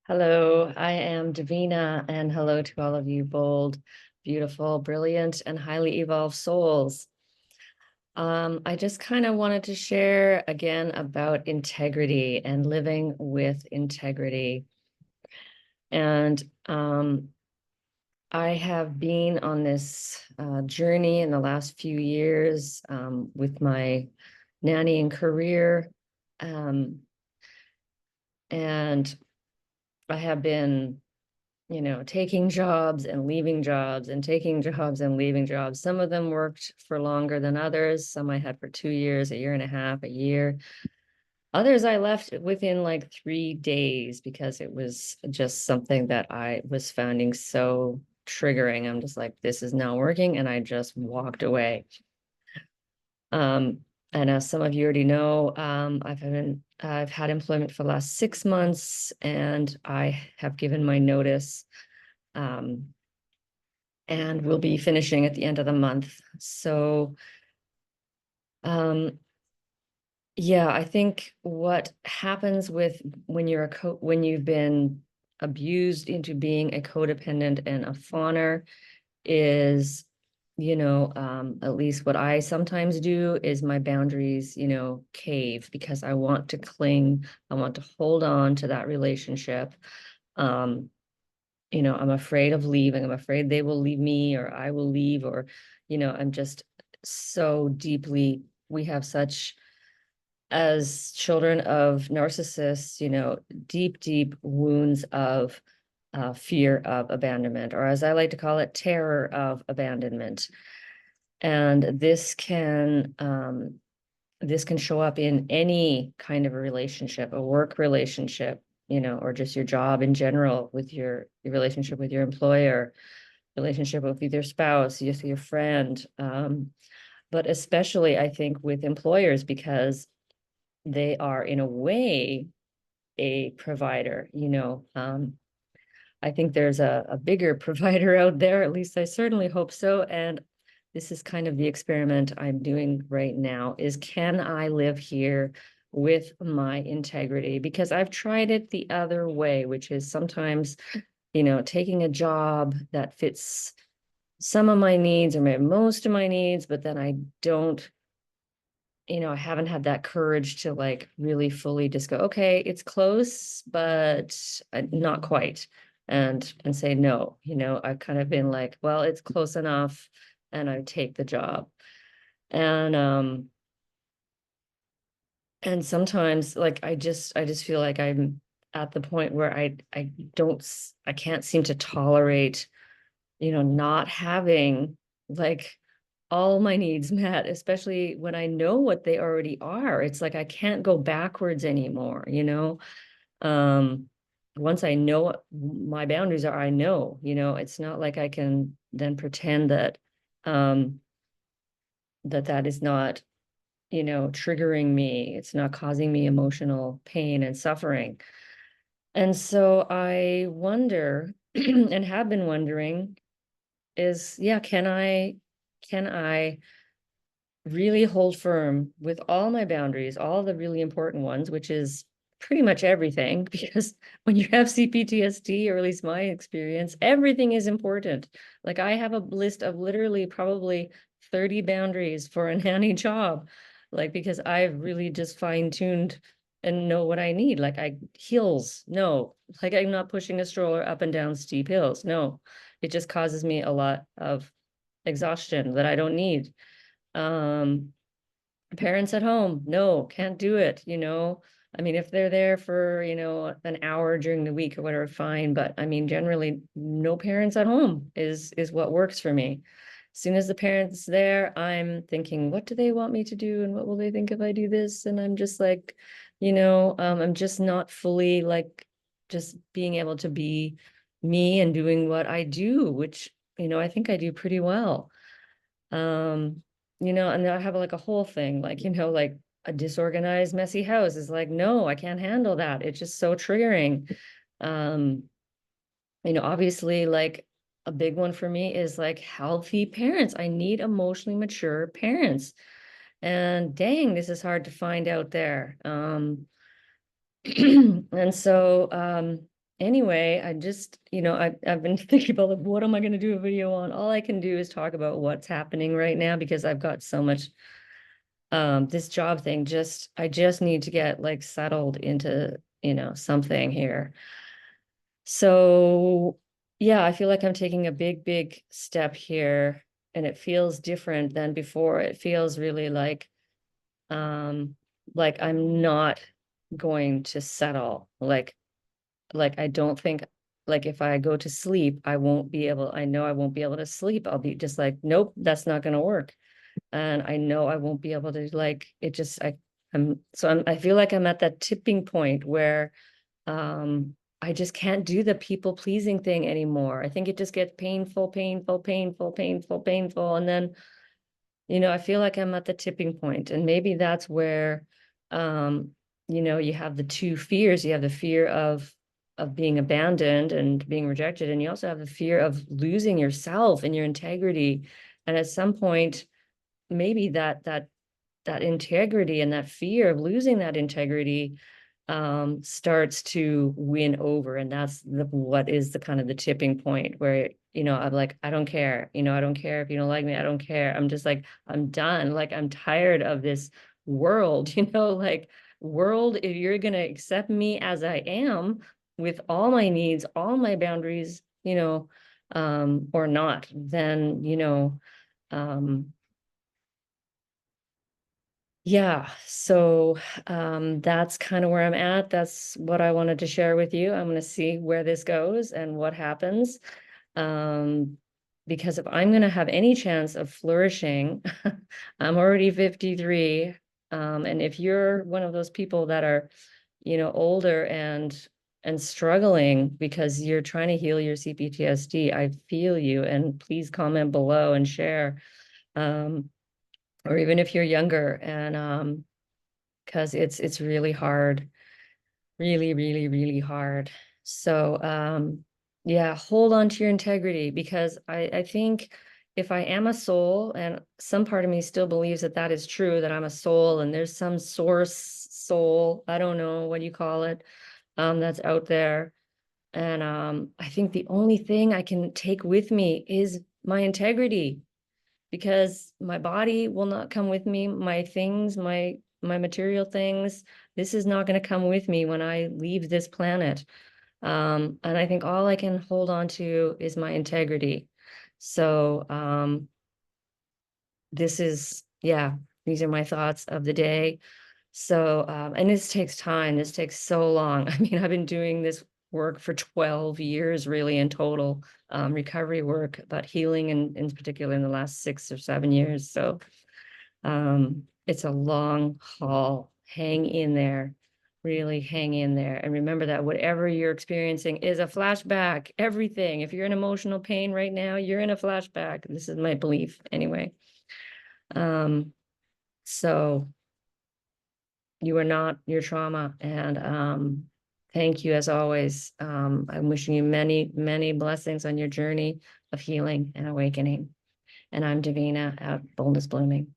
Hello, I am Davina, and hello to all of you bold, beautiful, brilliant, and highly evolved souls. I just kind of wanted to share again about integrity and living with integrity. And I have been on this journey in the last few years with my nannying career. Um, and I have been taking jobs and leaving jobs and taking jobs and leaving jobs. Some of them worked for longer than others. Some I had for 2 years, a year and a half, a year. Others I left within like 3 days because it was just something that I was finding so triggering. I'm just like, this is not working. And I just walked away. Um, and as some of you already know, I've had employment for the last 6 months and I have given my notice. Um, and we'll be finishing at the end of the month. So, um, yeah, I think what happens with when when you've been abused into being a codependent and a fawner is, at least what I sometimes do is my boundaries, cave because I want to cling, I want to hold on to that relationship. Um, I'm afraid of leaving. I'm afraid they will leave me or I will leave, or, I'm just so deeply, we have such, as children of narcissists, deep, deep wounds of fear of abandonment, or as I like to call it, terror of abandonment. And this can show up in any kind of a relationship, a work relationship, or just your job in general, with your relationship with your employer, relationship with your spouse, with your friend. But especially, I think, with employers, because they are, in a way, a provider. I think there's a bigger provider out there, at least I certainly hope so. And this is kind of the experiment I'm doing right now, is can I live here with my integrity? Because I've tried it the other way, which is sometimes, taking a job that fits some of my needs or maybe most of my needs, but then I don't, I haven't had that courage to like really fully just go, okay, it's close, but not quite. And say no. I've kind of been like, well, it's close enough, and I take the job. And and sometimes like I just feel like I'm at the point where I can't seem to tolerate, not having like all my needs met, especially when I know what they already are. It's like I can't go backwards anymore. Um, Once I know what my boundaries are, I know, it's not like I can then pretend that um that is not, triggering me. It's not causing me emotional pain and suffering. And so I wonder and have been wondering is, yeah, can I really hold firm with all my boundaries, all the really important ones, which is pretty much everything, because when you have C-PTSD, or at least my experience, everything is important. Like I have a list of literally probably 30 boundaries for a nanny job, like because I've really just fine-tuned and know what I need. Like hills, no, like I'm not pushing a stroller up and down steep hills. No, it just causes me a lot of exhaustion that I don't need. Um, Parents at home, no, can't do it. I mean, if they're there for, an hour during the week or whatever, fine. But I mean, generally, no parents at home is what works for me. As soon as the parents there, I'm thinking, what do they want me to do? And what will they think if I do this? And I'm just like, I'm just not fully like just being able to be me and doing what I do, which, I think I do pretty well. Um, and then I have like a whole thing, like, like a disorganized, messy house is like, no, I can't handle that. It's just so triggering. Um, obviously, like a big one for me is like healthy parents. I need emotionally mature parents. And dang, this is hard to find out there. And so anyway, I just, I've been thinking about, like, what am I going to do a video on? All I can do is talk about what's happening right now because I've got so much, this job thing, I just need to get like settled into, something here. So yeah, I feel like I'm taking a big, big step here, and it feels different than before. It feels really um, like I'm not going to settle. Like I don't think, like, if I go to sleep, I know I won't be able to sleep. I'll be just like, nope, that's not going to work. And I know I won't be able to, like, it just, I feel like I'm at that tipping point where, I just can't do the people pleasing thing anymore. I think it just gets painful, painful, painful, painful, painful. And then, I feel like I'm at the tipping point, and maybe that's where, um, you have the two fears. You have the fear of being abandoned and being rejected, and you also have the fear of losing yourself and your integrity. And at some point, maybe that integrity and that fear of losing that integrity starts to win over. And that's what is the kind of the tipping point where, I'm like, I don't care, I don't care if you don't like me, I don't care. I'm just like, I'm done. Like, I'm tired of this world, like, world, if you're going to accept me as I am with all my needs, all my boundaries, or not, then, um, yeah, so that's kind of where I'm at. That's what I wanted to share with you. I'm going to see where this goes and what happens. Um, because if I'm going to have any chance of flourishing, I'm already 53. And if you're one of those people that are, older and struggling because you're trying to heal your CPTSD, I feel you. And please comment below and share. Um, or even if you're younger, and because it's really hard, really, really, really hard. So yeah, hold on to your integrity, because I think if I am a soul, and some part of me still believes that that is true, that I'm a soul and there's some source soul, I don't know what you call it, that's out there. And I think the only thing I can take with me is my integrity, because my body will not come with me. My things, my material things, this is not going to come with me when I leave this planet. And I think all I can hold on to is my integrity. So yeah, these are my thoughts of the day. So and this takes time. This takes so long. I mean, I've been doing this work for 12 years, really, in total, recovery work, but healing in particular in the last 6 or 7 years. So it's a long haul. Hang in there, really hang in there. And remember that whatever you're experiencing is a flashback. Everything. If you're in emotional pain right now, you're in a flashback. This is my belief anyway. So you are not your trauma. And thank you as always. I'm wishing you many, many blessings on your journey of healing and awakening. And I'm Davina at Boldness Blooming.